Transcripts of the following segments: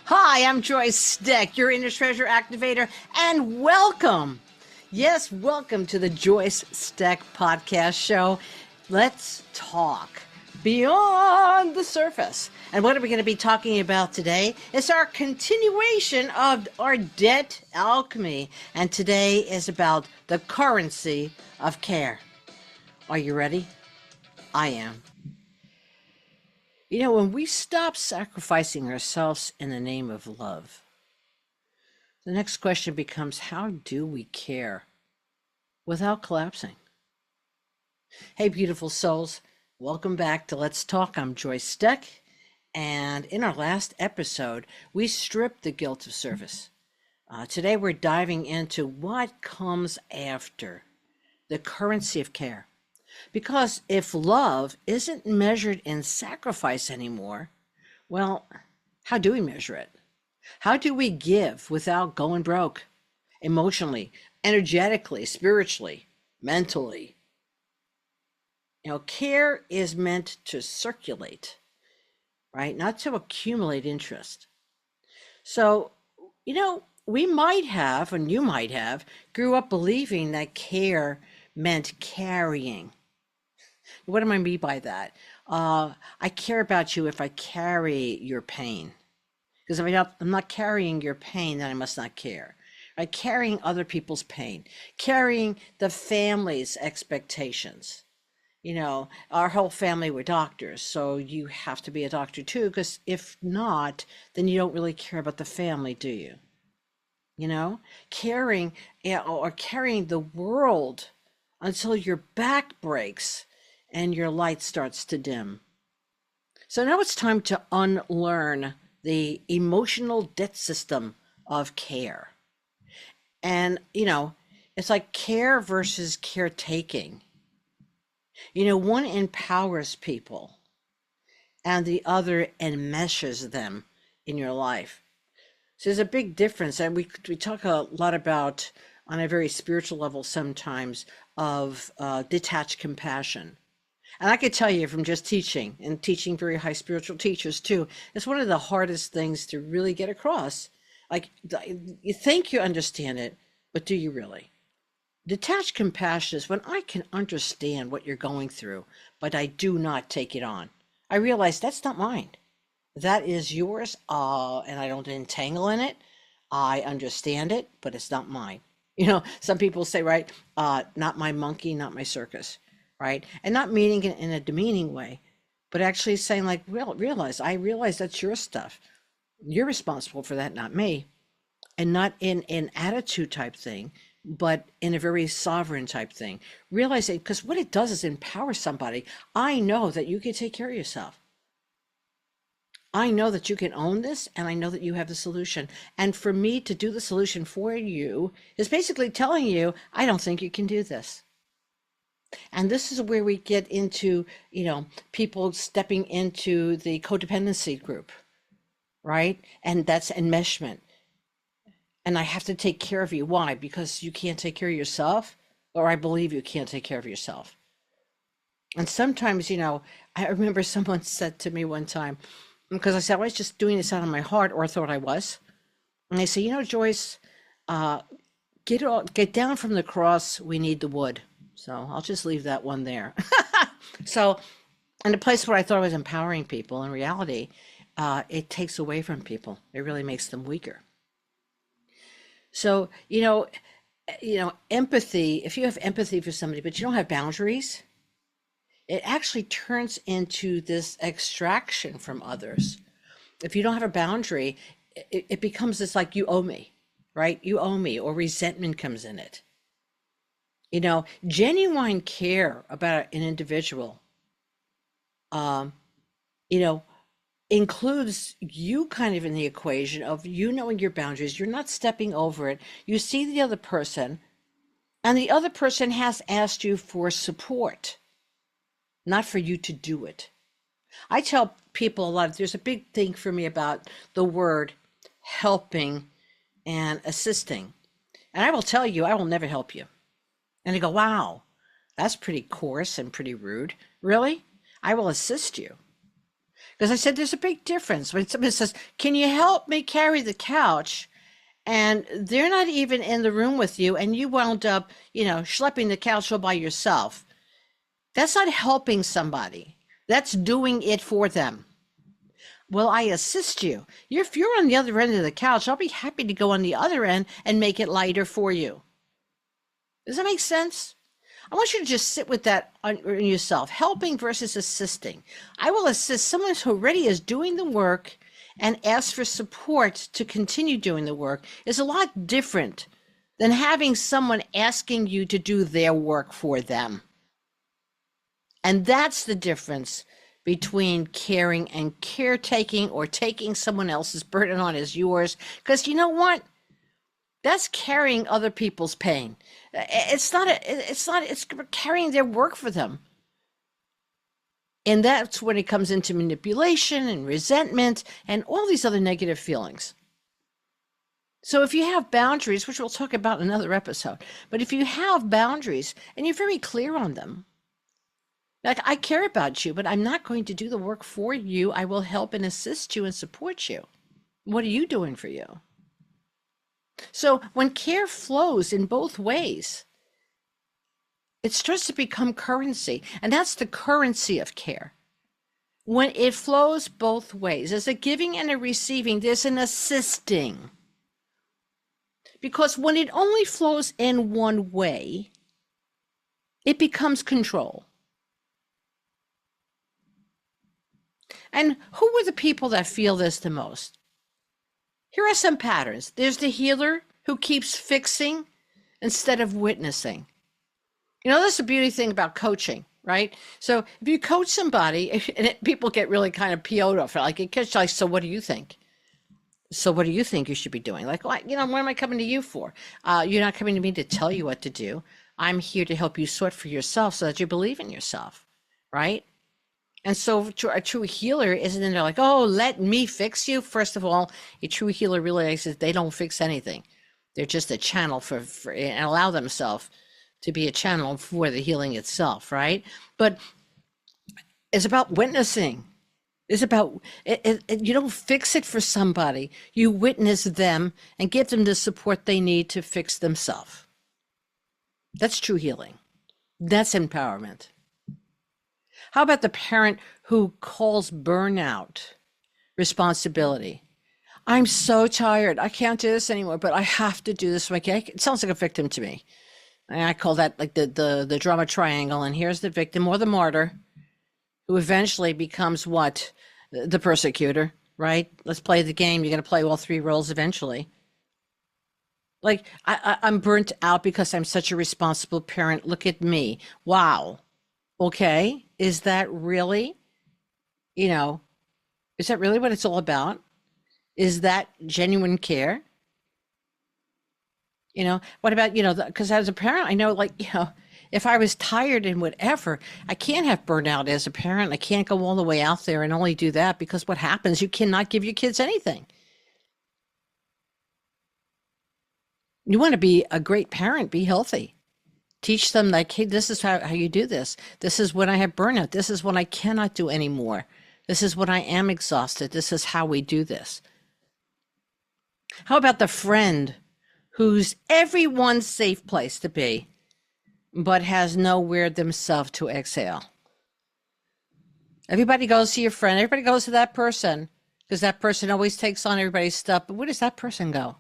Hi, I'm Joyce Stech, your inner treasure activator, and welcome. Yes, welcome to the Joyce Stech podcast show. Let's talk beyond the surface. And what are we going to be talking about today? It's our continuation of our debt alchemy. And today is about the currency of care. Are you ready? I am. You know, when we stop sacrificing ourselves in the name of love, the next question becomes, how do we care without collapsing? Hey, beautiful souls. Welcome back to Let's Talk. I'm Joyce Stech. And in our last episode, we stripped the guilt of service. Today, we're diving into what comes after the currency of care. Because if love isn't measured in sacrifice anymore, well, how do we measure it? How do we give without going broke? Emotionally, energetically, spiritually, mentally. You know, care is meant to circulate, right? Not to accumulate interest. So, we might have, and you might have, grew up believing that care meant carrying. What do I mean by that? I care about you if I carry your pain. Because if I'm not carrying your pain, then I must not care. Right? Carrying other people's pain, carrying the family's expectations. You know, our whole family were doctors, so you have to be a doctor too, because if not, then you don't really care about the family, do you? You know, carrying, or carrying the world until your back breaks and your light starts to dim. So now it's time to unlearn the emotional debt system of care. And, it's like care versus caretaking. One empowers people and the other enmeshes them in your life. So there's a big difference. And we talk a lot about, on a very spiritual level sometimes, of detached compassion. And I could tell you from just teaching and teaching very high spiritual teachers too, it's one of the hardest things to really get across. Like, you think you understand it, but do you really? Detached compassion is when I can understand what you're going through, but I do not take it on. I realize that's not mine. That is yours, and I don't entangle in it. I understand it, but it's not mine. Some people say, right, not my monkey, not my circus. Right? And not meaning it in a demeaning way, but actually saying like, well, I realize that's your stuff. You're responsible for that, not me. And not in an attitude type thing, but in a very sovereign type thing. Realizing, because what it does is empower somebody. I know that you can take care of yourself. I know that you can own this, and I know that you have the solution. And for me to do the solution for you is basically telling you, I don't think you can do this. And this is where we get into, people stepping into the codependency group, right? And that's enmeshment. And I have to take care of you. Why? Because you can't take care of yourself, or I believe you can't take care of yourself. And sometimes, I remember someone said to me one time, because I said, I was just doing this out of my heart, or I thought I was. And they say, Joyce, get down from the cross. We need the wood. So I'll just leave that one there. So in a place where I thought I was empowering people, in reality, it takes away from people. It really makes them weaker. So, empathy, if you have empathy for somebody, but you don't have boundaries, it actually turns into this extraction from others. If you don't have a boundary, it becomes this like, you owe me, right? You owe me, or resentment comes in it. Genuine care about an individual, includes you kind of in the equation of you knowing your boundaries. You're not stepping over it. You see the other person, and the other person has asked you for support, not for you to do it. I tell people a lot, there's a big thing for me about the word helping and assisting. And I will tell you, I will never help you. And they go, wow, that's pretty coarse and pretty rude. Really? I will assist you. Because I said there's a big difference when somebody says, "Can you help me carry the couch?" And they're not even in the room with you, and you wound up, schlepping the couch all by yourself. That's not helping somebody. That's doing it for them. Well, I assist you. If you're on the other end of the couch, I'll be happy to go on the other end and make it lighter for you. Does that make sense? I want you to just sit with that on yourself. Helping versus assisting. I will assist someone who already is doing the work and ask for support to continue doing the work is a lot different than having someone asking you to do their work for them. And that's the difference between caring and caretaking, or taking someone else's burden on as yours. Because you know what? That's carrying other people's pain. It's carrying their work for them. And that's when it comes into manipulation and resentment and all these other negative feelings. So if you have boundaries, which we'll talk about in another episode, but if you have boundaries and you're very clear on them, like, I care about you, but I'm not going to do the work for you. I will help and assist you and support you. What are you doing for you? So when care flows in both ways, it starts to become currency. And that's the currency of care. When it flows both ways, there's a giving and a receiving, there's an assisting. Because when it only flows in one way, it becomes control. And who are the people that feel this the most? Here are some patterns. There's the healer who keeps fixing instead of witnessing. That's the beauty thing about coaching, right? So if you coach somebody, and people get really kind of PO'd off, like, so what do you think? So what do you think you should be doing? Like, what am I coming to you for? You're not coming to me to tell you what to do. I'm here to help you sort for yourself so that you believe in yourself, right? And so a true healer isn't in there like, oh, let me fix you. First of all, a true healer realizes they don't fix anything. They're just a channel for and allow themselves to be a channel for the healing itself, right? But it's about witnessing. It's about, you don't fix it for somebody. You witness them and give them the support they need to fix themselves. That's true healing. That's empowerment. How about the parent who calls burnout responsibility? I'm so tired. I can't do this anymore, but I have to do this. It sounds like a victim to me. And I call that like the drama triangle. And here's the victim or the martyr who eventually becomes what? The persecutor, right? Let's play the game. You're going to play all three roles eventually. Like, I'm burnt out because I'm such a responsible parent. Look at me. Wow. Okay. Is that really, is that really what it's all about? Is that genuine care? What about, because as a parent, I know, if I was tired and whatever, I can't have burnout as a parent. I can't go all the way out there and only do that, because what happens, you cannot give your kids anything. You want to be a great parent, be healthy. Teach them like, hey, this is how you do this. This is when I have burnout. This is when I cannot do anymore. This is when I am exhausted. This is how we do this. How about the friend who's everyone's safe place to be, but has nowhere themselves to exhale? Everybody goes to your friend. Everybody goes to that person because that person always takes on everybody's stuff. But where does that person go?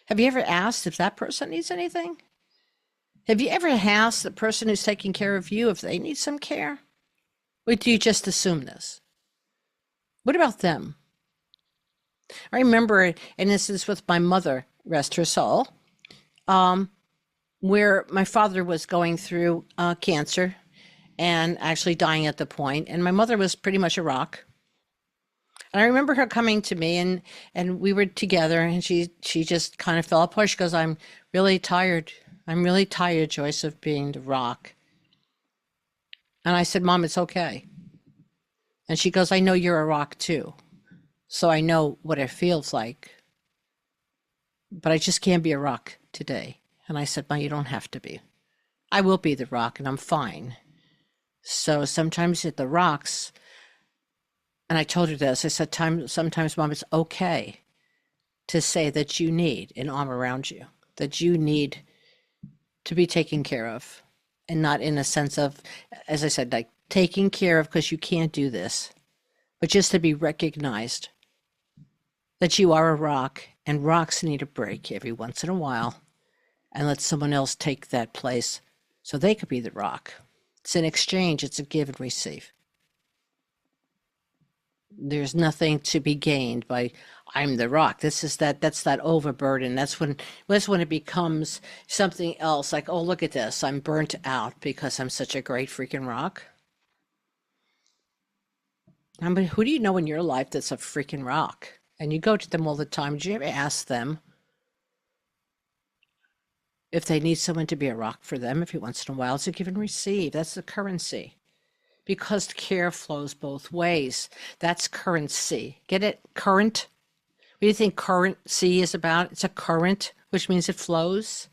Have you ever asked if that person needs anything? Have you ever asked the person who's taking care of you if they need some care? Or do you just assume this? What about them? I remember an instance with my mother, rest her soul, where my father was going through cancer and actually dying at the point, and my mother was pretty much a rock. And I remember her coming to me, and we were together, and she just kind of fell apart. She goes, I'm really tired. I'm really tired, Joyce, of being the rock. And I said, Mom, it's okay. And she goes, I know you're a rock too. So I know what it feels like. But I just can't be a rock today. And I said, Mom, you don't have to be. I will be the rock and I'm fine. So sometimes at the rocks, And I told her this. I said, sometimes, Mom, it's okay to say that you need an arm around you, that you need to be taken care of, and not in a sense of, as I said, like taking care of because you can't do this, but just to be recognized that you are a rock and rocks need a break every once in a while, and let someone else take that place so they could be the rock. It's an exchange, it's a give and receive. There's nothing to be gained by I'm the rock. That's that overburden. That's when it becomes something else, like, oh, look at this. I'm burnt out because I'm such a great freaking rock. I mean, who do you know in your life that's a freaking rock? And you go to them all the time. Do you ever ask them if they need someone to be a rock for them every once in a while? It's a give and receive. That's the currency. Because care flows both ways. That's currency. Get it? Current? What do you think currency is about? It's a current, which means it flows.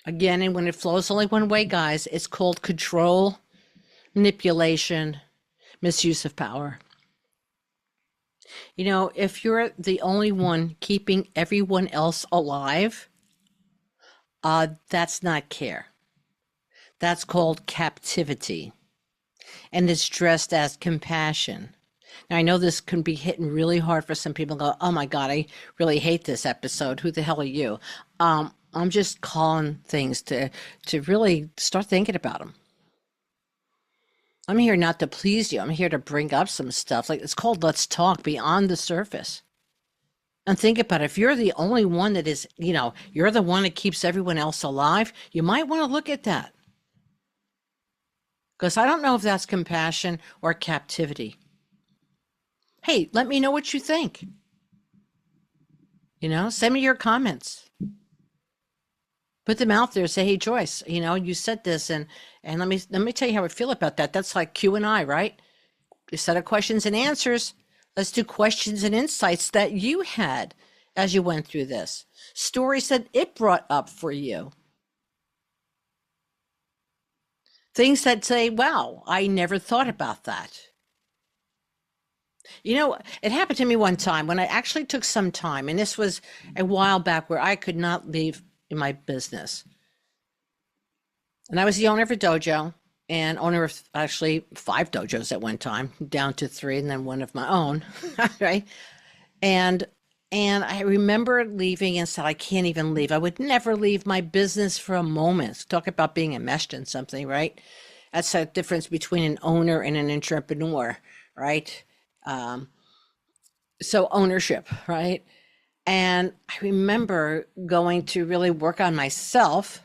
Again, and when it flows only one way, guys, it's called control, manipulation, misuse of power. You know, if you're the only one keeping everyone else alive, that's not care. That's called captivity. And it's dressed as compassion. Now, I know this can be hitting really hard for some people. Go, oh my God, I really hate this episode. Who the hell are you? I'm just calling things to really start thinking about them. I'm here not to please you. I'm here to bring up some stuff. Like, it's called Let's Talk Beyond the Surface. And think about it. If you're the only one that is, you're the one that keeps everyone else alive, you might want to look at that. Because I don't know if that's compassion or captivity. Hey, let me know what you think. Send me your comments. Put them out there. Say, hey, Joyce, you said this, and let me tell you how I feel about that. That's like Q&I, right? A set of questions and answers. Let's do questions and insights that you had as you went through this. Stories that it brought up for you. Things that say, wow, I never thought about that. It happened to me one time when I actually took some time, and this was a while back, where I could not leave in my business. And I was the owner of a dojo and owner of actually 5 dojos at one time, down to 3, and then one of my own, right? And I remember leaving and said, I can't even leave. I would never leave my business for a moment. Talk about being enmeshed in something, right? That's the difference between an owner and an entrepreneur, right? So ownership, right? And I remember going to really work on myself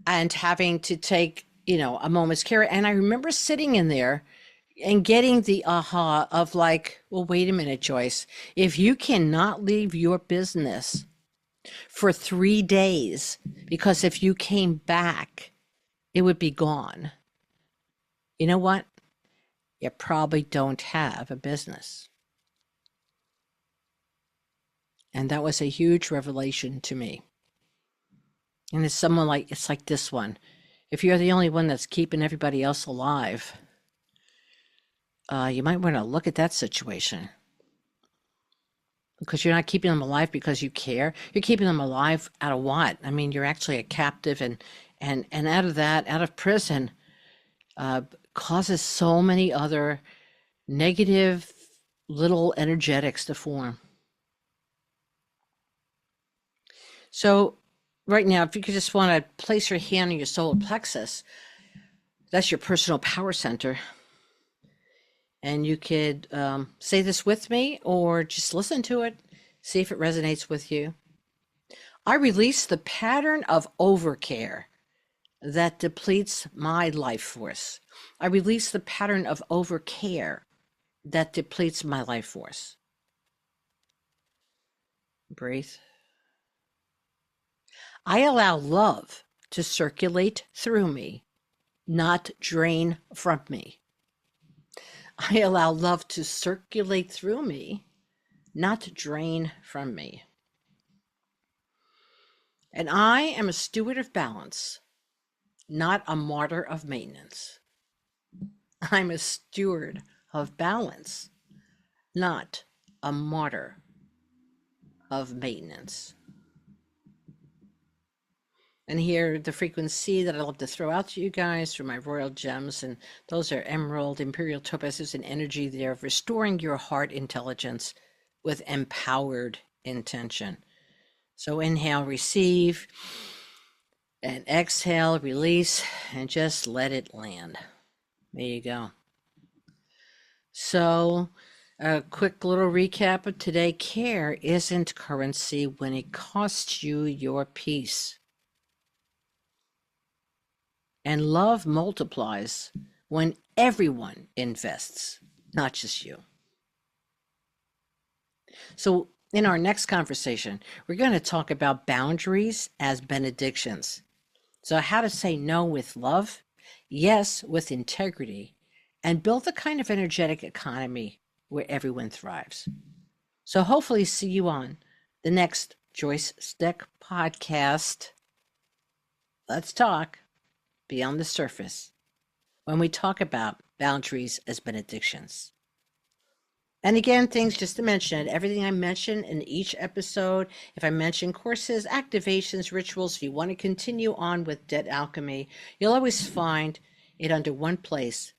and having to take, a moment's care. And I remember sitting in there and getting the aha of like, well, wait a minute, Joyce, if you cannot leave your business for 3 days, because if you came back, it would be gone. You know what? You probably don't have a business. And that was a huge revelation to me. And it's like this one. If you're the only one that's keeping everybody else alive, you might want to look at that situation. Because you're not keeping them alive because you care. You're keeping them alive out of what? I mean, you're actually a captive, and out of that, out of prison, causes so many other negative little energetics to form. So right now, if you could just want to place your hand on your solar plexus, that's your personal power center. And you could say this with me or just listen to it, see if it resonates with you. I release the pattern of overcare that depletes my life force. I release the pattern of overcare that depletes my life force. Breathe. I allow love to circulate through me, not drain from me. I allow love to circulate through me, not drain from me. And I am a steward of balance, not a martyr of maintenance. I'm a steward of balance, not a martyr of maintenance. And here, the frequency that I love to throw out to you guys through my royal gems, and those are emerald, imperial topazes, and energy there of restoring your heart intelligence with empowered intention. So inhale, receive, and exhale, release, and just let it land. There you go. So a quick little recap of today. Care isn't currency when it costs you your peace. And love multiplies when everyone invests, not just you. So in our next conversation, we're going to talk about boundaries as benedictions. So how to say no with love, yes with integrity, and build the kind of energetic economy where everyone thrives. So hopefully see you on the next Joyce Stech podcast. Let's talk beyond the surface when we talk about boundaries as benedictions. And again, things just to mention, everything I mention in each episode, if I mention courses, activations, rituals, if you want to continue on with Debt Alchemy, you'll always find it under one place.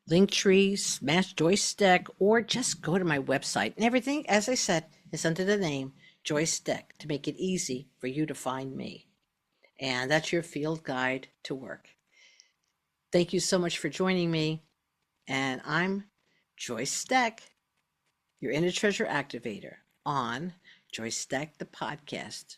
Linktree, smash Joyce Stech, or just go to my website. And everything, as I said, is under the name Joyce Stech to make it easy for you to find me. And that's your field guide to work. Thank you so much for joining me. And I'm Joyce Stech, your inner treasure activator on Joyce Stech, the podcast.